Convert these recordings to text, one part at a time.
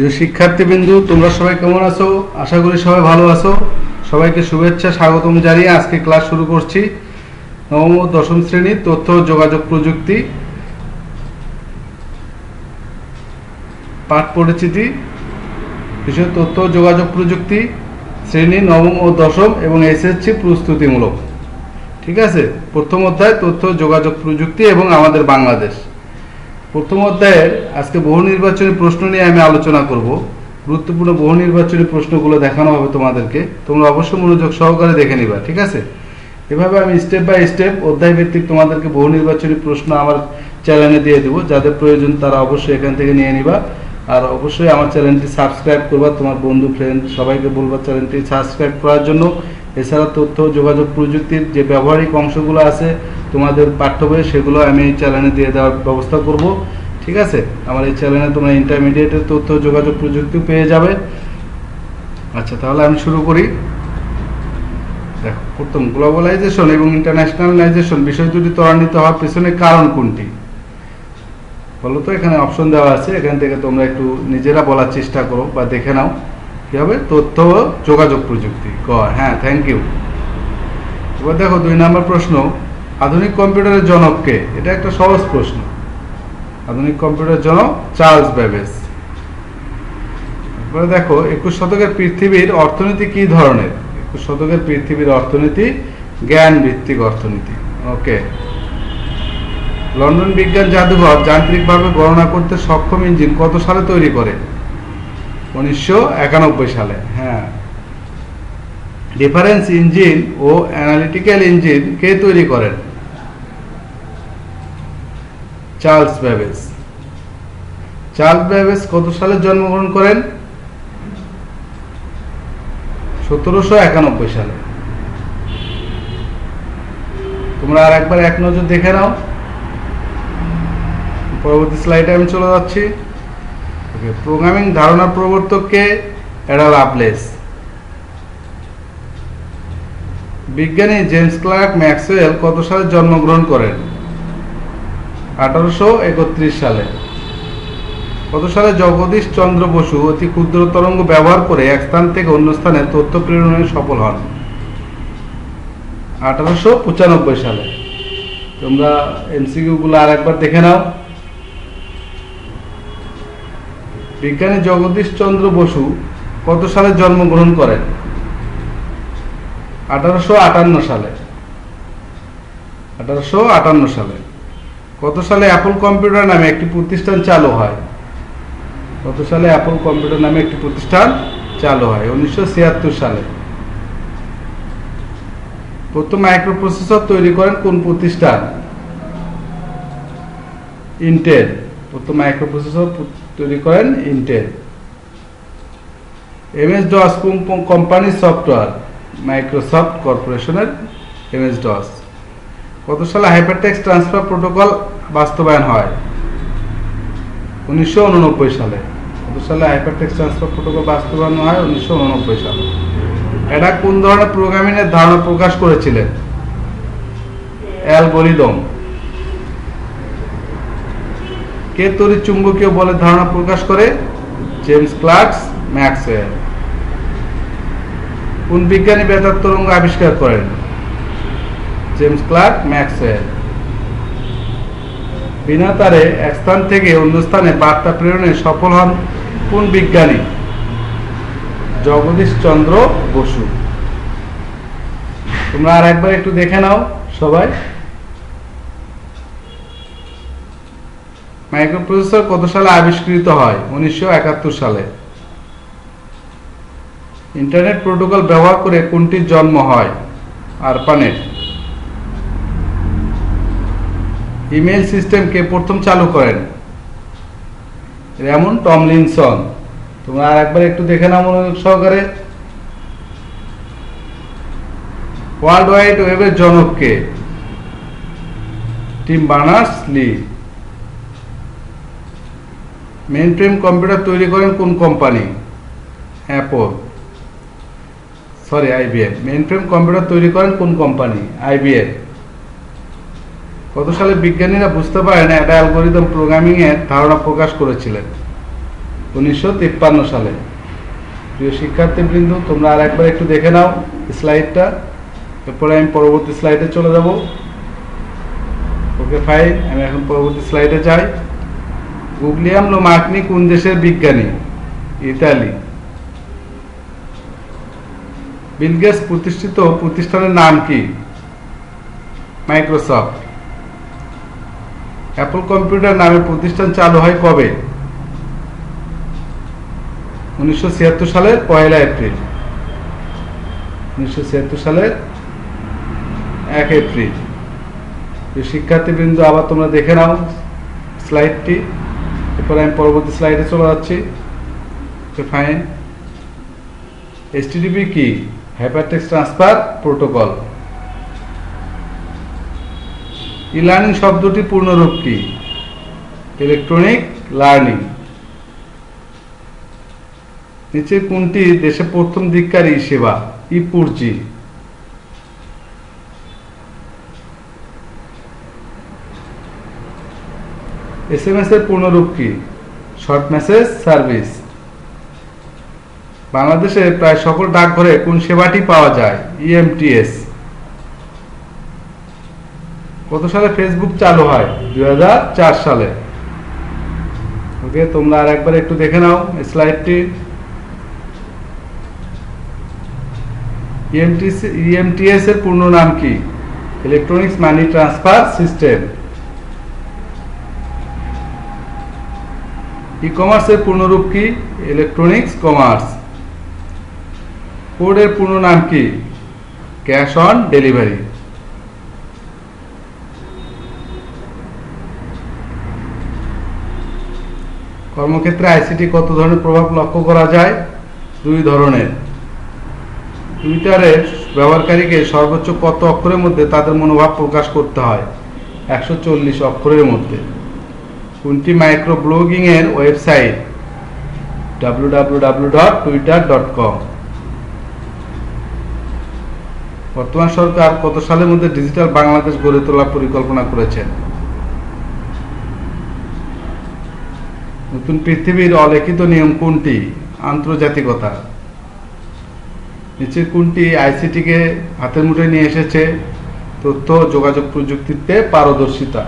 প্রিয় শিক্ষার্থীবৃন্দু, তোমরা সবাই কেমন আছো? আশা করি সবাই ভালো আছো। সবাইকে শুভেচ্ছা, স্বাগতম জানিয়ে আজকে ক্লাস শুরু করছি। নবম ও দশম শ্রেণীর তথ্য ও যোগাযোগ প্রযুক্তি পাঠ পরিচিতি, বিষয় তথ্য ও যোগাযোগ প্রযুক্তি, শ্রেণী নবম ও দশম এবং এসএসসি প্রস্তুতিমূলক। ঠিক আছে, প্রথম অধ্যায় তথ্য ও যোগাযোগ প্রযুক্তি এবং আমাদের বাংলাদেশ। প্রথম অধ্যায়ের আজকে বহু নির্বাচনী প্রশ্ন নিয়ে আমি আলোচনা করব। গুরুত্বপূর্ণ বহু নির্বাচনী প্রশ্নগুলো দেখানো হবে তোমাদেরকে, তোমরা অবশ্যই মনোযোগ সহকারে দেখে নিবা। ঠিক আছে, এভাবে আমি স্টেপ বাই স্টেপ অধ্যায় ভিত্তিক তোমাদেরকে বহু নির্বাচনী প্রশ্ন আমার চ্যানেলে দিয়ে দেবো। যাদের প্রয়োজন তারা অবশ্যই এখান থেকে নিয়ে নিবা। আর অবশ্যই আমার চ্যানেলটি সাবস্ক্রাইব করবা, তোমার বন্ধু ফ্রেন্ড সবাইকে বলবা চ্যানেলটি সাবস্ক্রাইব করার জন্য। এছাড়া তথ্য যোগাযোগ প্রযুক্তির যে ব্যবহারিক অংশগুলো আছে তোমাদের পাঠ্য বইয়ে, সেগুলো আমি এই চ্যানেলে দিয়ে দেওয়ার ব্যবস্থা করব। ঠিক আছে, আমার এই চ্যানেলে তোমরা ইন্টারমিডিয়েটের তথ্য যোগাযোগ প্রযুক্তি পেয়ে যাবে। আচ্ছা, তাহলে আমি শুরু করি। দেখো, প্রথম, গ্লোবালাইজেশন এবং ইন্টারন্যাশনালাইজেশন বিষয় দুটি ত্বরান্বিত হওয়ার পেছনে কারণ কোনটি? বলো তো, এখানে অপশন দেওয়া আছে, এখান থেকে তোমরা একটু নিজেরা বলার চেষ্টা করো বা দেখে নাও। কি হবে? তথ্য ও যোগাযোগ প্রযুক্তি। হ্যাঁ, থ্যাংক ইউ। এবার দেখো 2 নম্বর প্রশ্ন, আধুনিক কম্পিউটারের জনক কে? এটা একটা সহজ প্রশ্ন। আধুনিক কম্পিউটারের জনক চার্লস বেবেজ। এবারে দেখো 21 শতকের পৃথিবীর অর্থনীতি কি ধরনের? 21 শতকের পৃথিবীর অর্থনীতি জ্ঞান ভিত্তিক অর্থনীতি। ওকে। লন্ডন বিজ্ঞান জাদুঘর যান্ত্রিকভাবে গণনা করতে সক্ষম ইঞ্জিন কত সালে তৈরি করে? 1991 সালে। হ্যাঁ। রেফারেন্স ইঞ্জিন ও অ্যানালিটিক্যাল ইঞ্জিন কে তৈরি করেন? Charles Babbage. চার্লস বেবেজ কত সালে জন্মগ্রহণ করেন? 1791 সালে। তোমরা আর একবার এক নজর দেখে নাও। পরবর্তী স্লাইডে আমি চলে যাচ্ছি। প্রোগ্রামিং ধারণার প্রবর্তক কে? Ada Lovelace. বিজ্ঞানী জেমস ক্লার্ক ম্যাক্সওয়েল কত সালে জন্মগ্রহণ করেন? 1831 সালে। কত সালে জগদীশ চন্দ্র বসু অতি ক্ষুদ্র তরঙ্গ ব্যবহার করে এক স্থান থেকে অন্য স্থানে তথ্য প্রেরণে সফল হন? 1895 সালে। তোমরা এমসিকিউ গুলো আর একবার দেখে নাও। বিজ্ঞানী জগদীশ চন্দ্র বসু কত সালে জন্মগ্রহণ করেন? 1858 সালে। 1858 সালে। কত সালে অ্যাপল কম্পিউটার নামে একটি প্রতিষ্ঠান চালু হয়? কত সালে অ্যাপল কম্পিউটার নামে একটি প্রতিষ্ঠান চালু হয়? 1976 সালে। প্রথম মাইক্রোপ্রসেসর তৈরি করেন কোন প্রতিষ্ঠান? ইন্টেল। প্রথম মাইক্রোপ্রসেসর তৈরি করেন ইন্টেল। এমএস ডস কোন কোম্পানির সফটওয়্যার? মাইক্রোসফট কর্পোরেশনের এমএস ডস। কত সালে হাইপারটেক্সট ট্রান্সফার প্রোটোকল বাস্তবায়ন হয়? 1989 সালে। কত সালে হাইপারটেক্সট ট্রান্সফার প্রোটোকল বাস্তবায়ন হয়? 1989 সালে। এটা কোন ধরনের প্রোগ্রামিং এর ধারণা প্রকাশ করেছিলেন? অ্যালগরিদম। কে তড়িৎ চুম্বকীয় বলের ধারণা প্রকাশ করে? James Clerk Maxwell. কোন বিজ্ঞানী বেতার তরঙ্গ আবিষ্কার করেন? James Clerk Maxwell. বিনা তারে এক স্থান থেকে অন্য স্থানে বার্তা প্রেরণে সফল হন কোন বিজ্ঞানী? জগদীশ চন্দ্র বসু। তোমরা আর একবার একটু দেখে নাও সবাই। মাইক্রোপ্রসেসর কত সালে আবিষ্কৃত হয়? 1971 সালে। ইন্টারনেট প্রোটোকল ব্যবহার করে কোনটির জন্ম হয়? আরপানেট। ইমেইল সিস্টেম কে প্রথম চালু করেন? Raymond Tomlinson. তোমরা আর একবার একটু দেখে নাও মনোযোগ সহকারে। ওয়ার্ল্ড ওয়াইড ওয়েবের জনক কে? Tim Berners-Lee. মেইনফ্রেম কম্পিউটার তৈরি করেন কোন কোম্পানি? আইবিএম। মেইনফ্রেম কম্পিউটার তৈরি করেন কোন কোম্পানি? আইবিএম। কত সালে বিজ্ঞানীরা বুঝতে পারেন একটা অ্যালগরিদম প্রোগ্রামিং এর ধারণা প্রকাশ করেছিলেন? 1953 সালে। প্রিয় শিক্ষার্থীবৃন্দ, তোমরা আর একবার একটু দেখে নাও স্লাইডটা, এরপরে আমি পরবর্তী স্লাইডে চলে যাব। ওকে ফাইন, আমি এখন পরবর্তী স্লাইডে যাই। গুগলিয়ানো মার্কনি কোন দেশের বিজ্ঞানী? ইতালি। বিল গেটস প্রতিষ্ঠিত প্রতিষ্ঠানের নাম কি? মাইক্রোসফট। অ্যাপল কম্পিউটার নামে প্রতিষ্ঠান চালু হয় কবে? 1976 সালের 1 এপ্রিল। 1976 সালের 1 এপ্রিল। শিক্ষার্থীবৃন্দ, আবার তোমরা দেখে নাও স্লাইডটি, এরপরে আমি পরবর্তী স্লাইডে চলে যাচ্ছি। ফাইন। HTTP কি? Hypertext transfer protocol. E learning শব্দটি পূর্ণরূপ কি? Electronic learning. নিচে কোনটি দেশে প্রথম দিককার ই সেবা? ই-পুরজি। SMS এর পূর্ণরূপ কি? Short message service. বাংলাদেশে প্রায় সকল ডাকঘরে কোন সেবাটি পাওয়া যায়? EMTS। কত সালে ফেসবুক চালু হয়? 2004 সালে। ওকে, তোমরা আর একবার একটু দেখে নাও স্লাইডটি। EMTS এর পূর্ণ নাম কি? Electronics money transfer system. E-commerce এর পূর্ণরূপ কি? Electronics commerce. কোড এর পূর্ণ নাম কি? Cash on delivery. কর্মক্ষেত্রে আইসিটি কত ধরনের প্রভাব লক্ষ্য করা যায়? 2 ধরনের। টুইটারের ব্যবহারকারীকে সর্বোচ্চ কত অক্ষরের মধ্যে তাদের মনোভাব প্রকাশ করতে হয়? 140 অক্ষরের মধ্যে। কোনটি মাইক্রো ব্লগিং এর ওয়েবসাইট? www.twitter.com। বর্তমান সরকার কত সালের মধ্যে ডিজিটাল বাংলাদেশ গড়ে তোলার পরিকল্পনা করেছেন? নতুন পৃথিবীর অলিখিত নিয়ম কোনটি? আন্তর্জাতিকতা। নিচে কোনটি আইসিটিকে হাতের মুঠোয় নিয়ে এসেছে? তথ্য যোগাযোগ প্রযুক্তিতে পারদর্শিতা।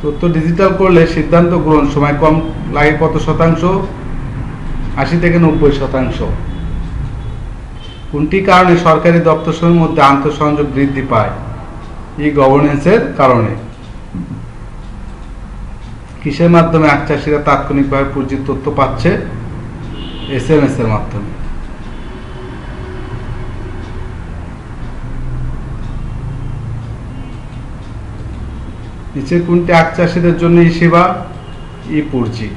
তথ্য ডিজিটাল করলে সিদ্ধান্ত গ্রহণ সময় কম লাগে কত শতাংশ? 80 থেকে 90%। কোনটি কারণে সরকারি দপ্তরসমূহের মধ্যে আন্তঃসংযোগ বৃদ্ধি পায়? ই-গভর্নেন্সের কারণে। কিসের মাধ্যমে আখ চাষিরা তাৎক্ষণিকভাবে পুঁজির তথ্য পাচ্ছে? SMS এর মাধ্যমে। নিচে কোনটি আখ চাষিদের জন্য ই সেবা? ই-পুরজি।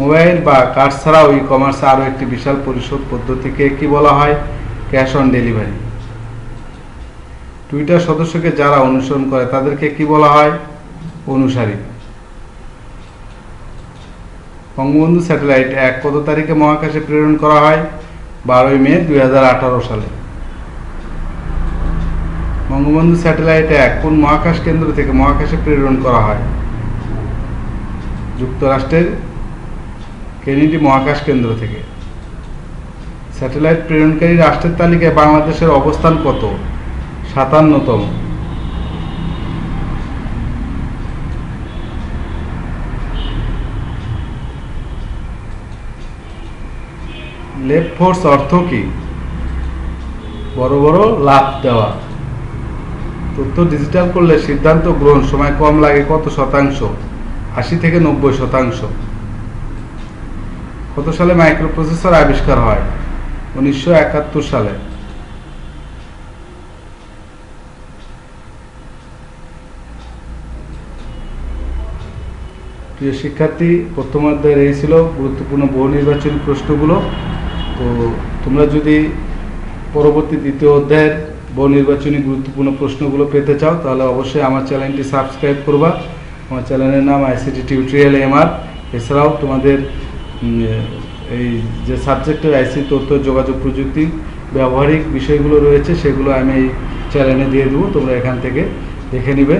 মোবাইল বা কার্ড ছাড়াও ই-কমার্স আরও একটি বিশাল পরিশোধ পদ্ধতিকে কি বলা হয়? Cash on delivery. টুইটার সদস্যকে যারা অনুসরণ করে তাদেরকে কি বলা হয়? অনুসারী। বঙ্গবন্ধু স্যাটেলাইট 1 কত তারিখে মহাকাশে প্রেরণ করা হয়? 12 মে 2018 সালে। বঙ্গবন্ধু স্যাটেলাইট 1 কোন মহাকাশ কেন্দ্র থেকে মহাকাশে প্রেরণ করা হয়? যুক্তরাষ্ট্রের কেনেডি মহাকাশ কেন্দ্র থেকে। স্যাটেলাইট প্রেরণকারী রাষ্ট্রের তালিকায় বাংলাদেশের অবস্থান কত? 57তম। লেফট ফোর্স অর্থ কি? বড় বড় লাফ দেওয়া। তথ্য ডিজিটাল করলে সিদ্ধান্ত গ্রহণ সময় কম লাগে কত শতাংশ? 80 থেকে 90%। কত সালে মাইক্রোপ্রসেসর আবিষ্কার হয়? 1971 সালে। প্রিয় শিক্ষার্থী, প্রথম অধ্যায়ের এই ছিল গুরুত্বপূর্ণ বহু নির্বাচনী প্রশ্নগুলো। তো তোমরা যদি পরবর্তী দ্বিতীয় অধ্যায়ের বহু নির্বাচনী গুরুত্বপূর্ণ প্রশ্নগুলো পেতে চাও তাহলে অবশ্যই আমার চ্যানেলটি সাবস্ক্রাইব করবা। আমার চ্যানেলের নাম আইসিটি টিউটোরিয়াল MR। এছাড়াও তোমাদের এই যে সাবজেক্টের আইসিটি তথ্য যোগাযোগ প্রযুক্তি ব্যবহারিক বিষয়গুলো রয়েছে সেগুলো আমি এই চ্যানেলে দিয়ে দেবো, তোমরা এখান থেকে দেখে নিবে।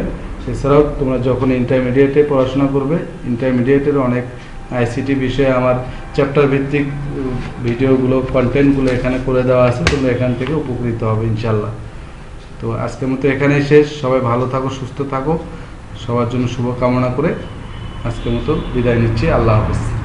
এছাড়াও তোমরা যখন ইন্টারমিডিয়েটে পড়াশোনা করবে, ইন্টারমিডিয়েটের অনেক আইসিটি বিষয়ে আমার চ্যাপ্টার ভিত্তিক ভিডিওগুলো, কন্টেন্টগুলো এখানে করে দেওয়া আছে, তোমরা এখান থেকে উপকৃত হবে ইনশাল্লাহ। তো আজকের মতো এখানেই শেষ। সবাই ভালো থাকো, সুস্থ থাকো, সবার জন্য শুভকামনা করে আজকের মতো বিদায় নিচ্ছি। আল্লাহ হাফেজ।